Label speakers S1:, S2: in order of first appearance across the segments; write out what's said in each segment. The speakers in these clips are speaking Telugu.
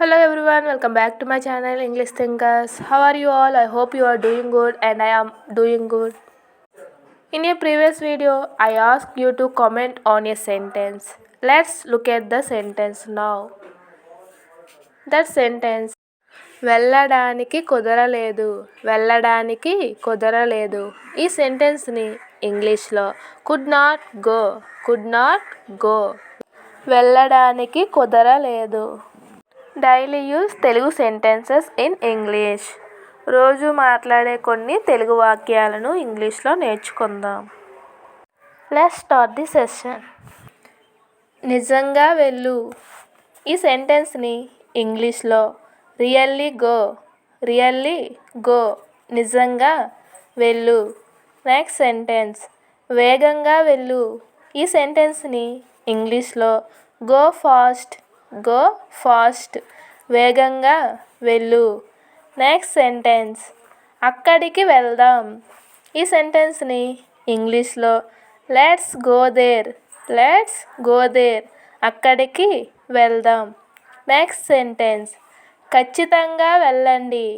S1: Hello everyone, welcome back to my channel English Thinkers. How are you all? I hope you are doing good and I am doing good. In a previous video, I asked you to comment on a sentence. Let's look at the sentence now. That sentence వెళ్ళడానికి కుదరలేదు వెళ్ళడానికి కుదరలేదు ఈ సెంటెన్స్ని ఇంగ్లీష్లో కుడ్ నాట్ గో వెళ్ళడానికి కుదరలేదు. Daily use Telugu sentences in English. రోజు మాట్లాడే కొన్ని తెలుగు వాక్యాలను ఇంగ్లీష్లో నేర్చుకుందాం. Let's start the session. నిజంగా వెళ్ళు. ఈ సెంటెన్స్ని ఇంగ్లీష్లో రియల్లీ గో నిజంగా వెళ్ళు. నెక్స్ట్ సెంటెన్స్ వేగంగా వెళ్ళు. ఈ సెంటెన్స్ని ఇంగ్లీష్లో గో ఫాస్ట్ వేగంగా వెళ్ళు. నెక్స్ట్ సెంటెన్స్ అక్కడికి వెళ్దాం. ఈ సెంటెన్స్ని ఇంగ్లీష్లో లెట్స్ గో దేర్ అక్కడికి వెళ్దాం. నెక్స్ట్ సెంటెన్స్ ఖచ్చితంగా వెళ్ళండి.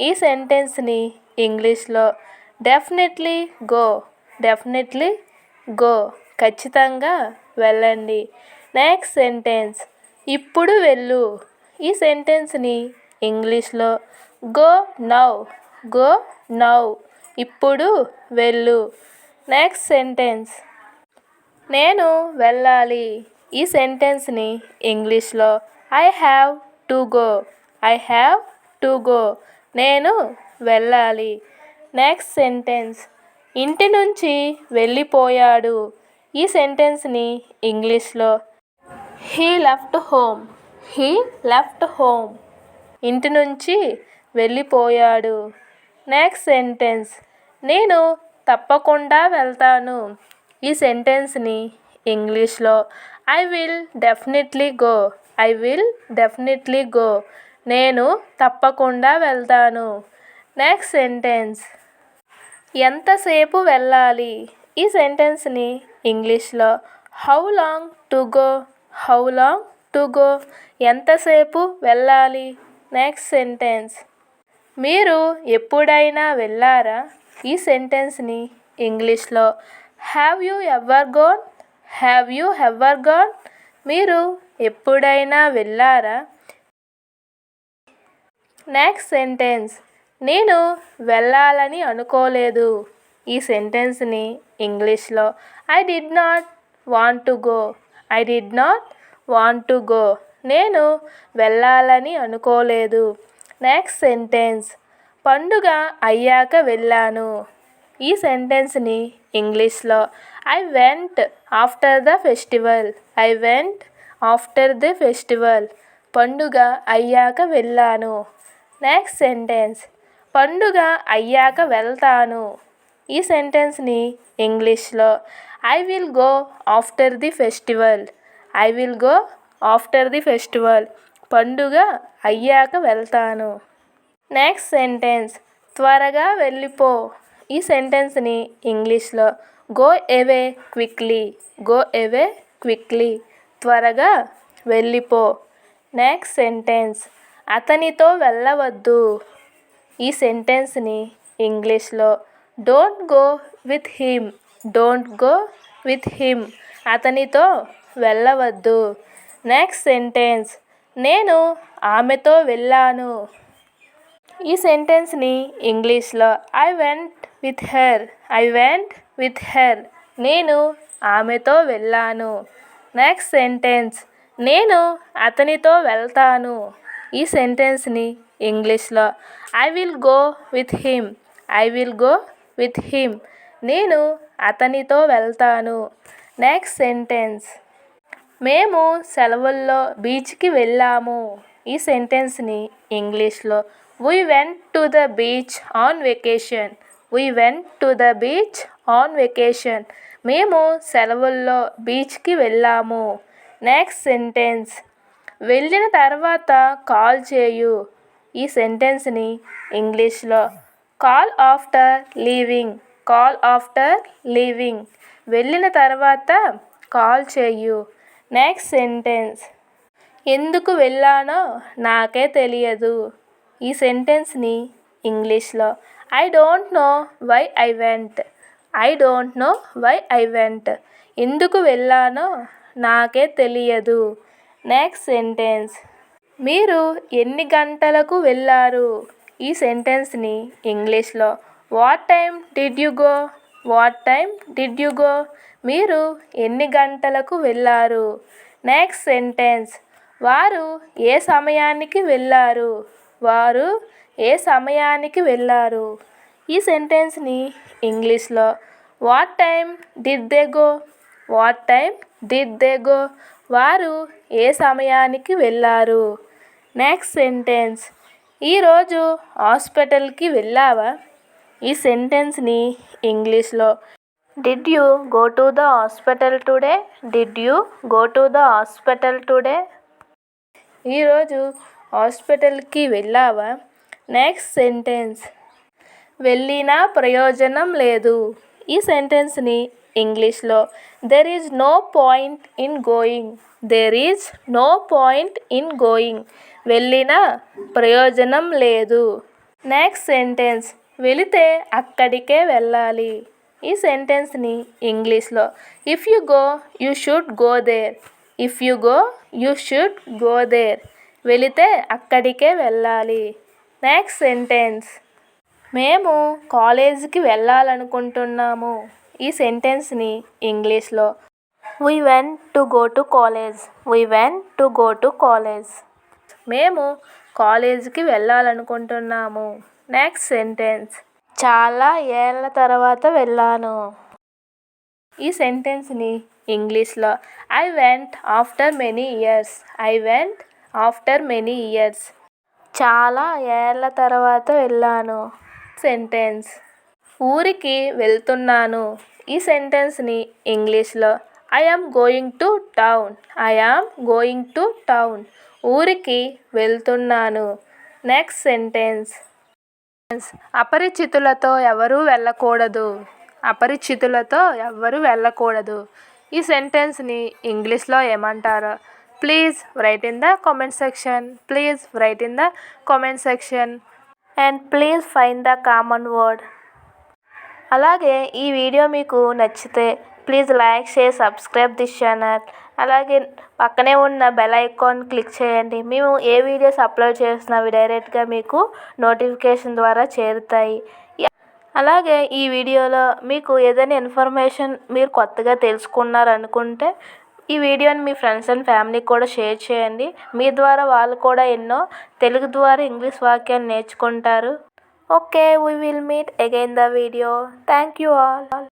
S1: ఈ సెంటెన్స్ని ఇంగ్లీష్లో డెఫినెట్లీ గో ఖచ్చితంగా వెళ్ళండి. నెక్స్ట్ సెంటెన్స్ ఇప్పుడు వెళ్ళు. ఈ సెంటెన్స్ని ఇంగ్లీష్లో గో నౌ ఇప్పుడు వెళ్ళు. నెక్స్ట్ సెంటెన్స్ నేను వెళ్ళాలి. ఈ సెంటెన్స్ని ఇంగ్లీష్లో ఐ హ్యావ్ టు గో నేను వెళ్ళాలి. నెక్స్ట్ సెంటెన్స్ ఇంటి నుంచి వెళ్ళిపోయాడు. ఈ సెంటెన్స్ని ఇంగ్లీష్లో హీ లెఫ్ట్ హోమ్ ఇంటి నుంచి వెళ్ళిపోయాడు. నెక్స్ట్ సెంటెన్స్ నేను తప్పకుండా వెళ్తాను. ఈ సెంటెన్స్ని ఇంగ్లీష్లో ఐ విల్ డెఫినెట్లీ గో నేను తప్పకుండా వెళ్తాను. నెక్స్ట్ సెంటెన్స్ ఎంతసేపు వెళ్ళాలి. ఈ సెంటెన్స్ని ఇంగ్లీష్లో హౌ లాంగ్ టు గో ఎంతసేపు వెళ్ళాలి. నెక్స్ట్ సెంటెన్స్ మీరు ఎప్పుడైనా వెళ్ళారా. ఈ సెంటెన్స్ని ఇంగ్లీష్లో హ్యావ్ యూ ఎవర్ గోన్ మీరు ఎప్పుడైనా వెళ్ళారా. నెక్స్ట్ సెంటెన్స్ నేను వెళ్ళాలని అనుకోలేదు. ఈ సెంటెన్స్ని ఇంగ్లీష్లో I did not want to go నేను వెళ్ళాలని అనుకోలేదు. నెక్స్ట్ సెంటెన్స్ పండుగ అయ్యాక వెళ్ళాను. ఈ సెంటెన్స్ని ఇంగ్లీష్లో I went after the festival పండుగ అయ్యాక వెళ్ళాను. నెక్స్ట్ సెంటెన్స్ పండుగ అయ్యాక వెళ్తాను. ఈ సెంటెన్స్ని ఇంగ్లీష్లో I will go after the festival పండుగ అయ్యాక వెళ్తాను. నెక్స్ట్ సెంటెన్స్ త్వరగా వెళ్ళిపో. ఈ సెంటెన్స్ని ఇంగ్లీష్లో గో అవే క్విక్లీ త్వరగా వెళ్ళిపో. నెక్స్ట్ సెంటెన్స్ అతనితో వెళ్ళవద్దు. ఈ సెంటెన్స్ని ఇంగ్లీష్లో డోంట్ గో విత్ హిమ్ అతనితో వెళ్ళవద్దు. నెక్స్ట్ సెంటెన్స్ నేను ఆమెతో వెళ్ళాను. ఈ సెంటెన్స్ని ఇంగ్లీష్లో ఐ వెంట్ విత్ హెర్ నేను ఆమెతో వెళ్ళాను. నెక్స్ట్ సెంటెన్స్ నేను అతనితో వెళ్తాను. ఈ సెంటెన్స్ని ఇంగ్లీష్లో I will go with him నేను అతనితో వెళ్తాను. నెక్స్ట్ సెంటెన్స్ మేము సెలవుల్లో బీచ్కి వెళ్ళాము. ఈ సెంటెన్స్ని ఇంగ్లీష్లో we went to the beach on vacation మేము సెలవుల్లో బీచ్కి వెళ్ళాము. నెక్స్ట్ సెంటెన్స్ వెళ్ళిన తర్వాత కాల్ చేయు. ఈ సెంటెన్స్ని ఇంగ్లీష్లో కాల్ ఆఫ్టర్ లీవింగ్ వెళ్ళిన తర్వాత కాల్ చేయు. నెక్స్ట్ సెంటెన్స్ ఎందుకు వెళ్ళానో నాకే తెలియదు. ఈ సెంటెన్స్ని ఇంగ్లీష్లో I don't know why I went. I don't know why I went. ఎందుకు వెళ్ళానో నాకే తెలియదు. నెక్స్ట్ సెంటెన్స్, మీరు ఎన్ని గంటలకు వెళ్ళారు? ఈ సెంటెన్స్ని ఇంగ్లీష్లో what time did you go. What time did you go. మీరు ఎన్ని గంటలకు వెళ్ళారు? నెక్స్ట్ సెంటెన్స్, వారు ఏ సమయానికి వెళ్ళారు? వారు ఏ సమయానికి వెళ్ళారు? ఈ సెంటెన్స్ని ఇంగ్లీష్లో what time did they go. What time did they go. వారు ఏ సమయానికి వెళ్ళారు? నెక్స్ట్ సెంటెన్స్, ఈరోజు హాస్పిటల్కి వెళ్ళావా? ఈ సెంటెన్స్ని ఇంగ్లీష్లో did you go to the hospital today. Did you go to the hospital today. ఈరోజు హాస్పిటల్కి వెళ్ళావా? నెక్స్ట్ సెంటెన్స్, వెళ్ళినా ప్రయోజనం లేదు. ఈ సెంటెన్స్ని ఇంగ్లీష్లో there is no point in going. There is no point in going. వెళ్ళినా ప్రయోజనం లేదు. నెక్స్ట్ సెంటెన్స్, వెళితే అక్కడికే వెళ్ళాలి. ఈ సెంటెన్స్ని ఇంగ్లీష్లో if you go you should go there. If you go you should go there. వెళితే అక్కడికే వెళ్ళాలి. నెక్స్ట్ సెంటెన్స్, మేము కాలేజీకి వెళ్ళాలనుకుంటున్నాము. ఈ సెంటెన్స్ని ఇంగ్లీష్లో we went to go to college. We went to go to college. మేము కాలేజీకి వెళ్ళాలనుకుంటున్నాము. నెక్స్ట్ సెంటెన్స్, చాలా ఏళ్ళ తర్వాత వెళ్ళాను. ఈ సెంటెన్స్ని ఇంగ్లీష్లో I went after many years. I went after many years. చాలా ఏళ్ళ తర్వాత వెళ్ళాను. సెంటెన్స్, ఊరికి వెళ్తున్నాను. ఈ సెంటెన్స్ని ఇంగ్లీష్లో I am going to town. I am going to town. ఊరికి వెళ్తున్నాను. నెక్స్ట్ సెంటెన్స్, అపరిచితులతో ఎవరూ వెళ్ళకూడదు. అపరిచితులతో ఎవరూ వెళ్ళకూడదు. ఈ సెంటెన్స్ని ఇంగ్లీష్లో ఏమంటారో please right in the comment section. Please right in the comment section and please find the common word. అలాగే ఈ వీడియో మీకు నచ్చితే please like, share, subscribe this channel. అలాగే పక్కనే ఉన్న బెల్ ఐకాన్ క్లిక్ చేయండి. మేము ఏ వీడియోస్ అప్లోడ్ చేసినా అవి డైరెక్ట్గా మీకు నోటిఫికేషన్ ద్వారా చేరుతాయి. అలాగే ఈ వీడియోలో మీకు ఏదైనా ఇన్ఫర్మేషన్ మీరు కొత్తగా తెలుసుకున్నారనుకుంటే ఈ వీడియోని మీ ఫ్రెండ్స్ అండ్ ఫ్యామిలీకి కూడా షేర్ చేయండి. మీ ద్వారా వాళ్ళు కూడా ఎన్నో తెలుగు ద్వారా ఇంగ్లీష్ వాక్యాలు నేర్చుకుంటారు. Okay, we will meet again the video. Thank you all.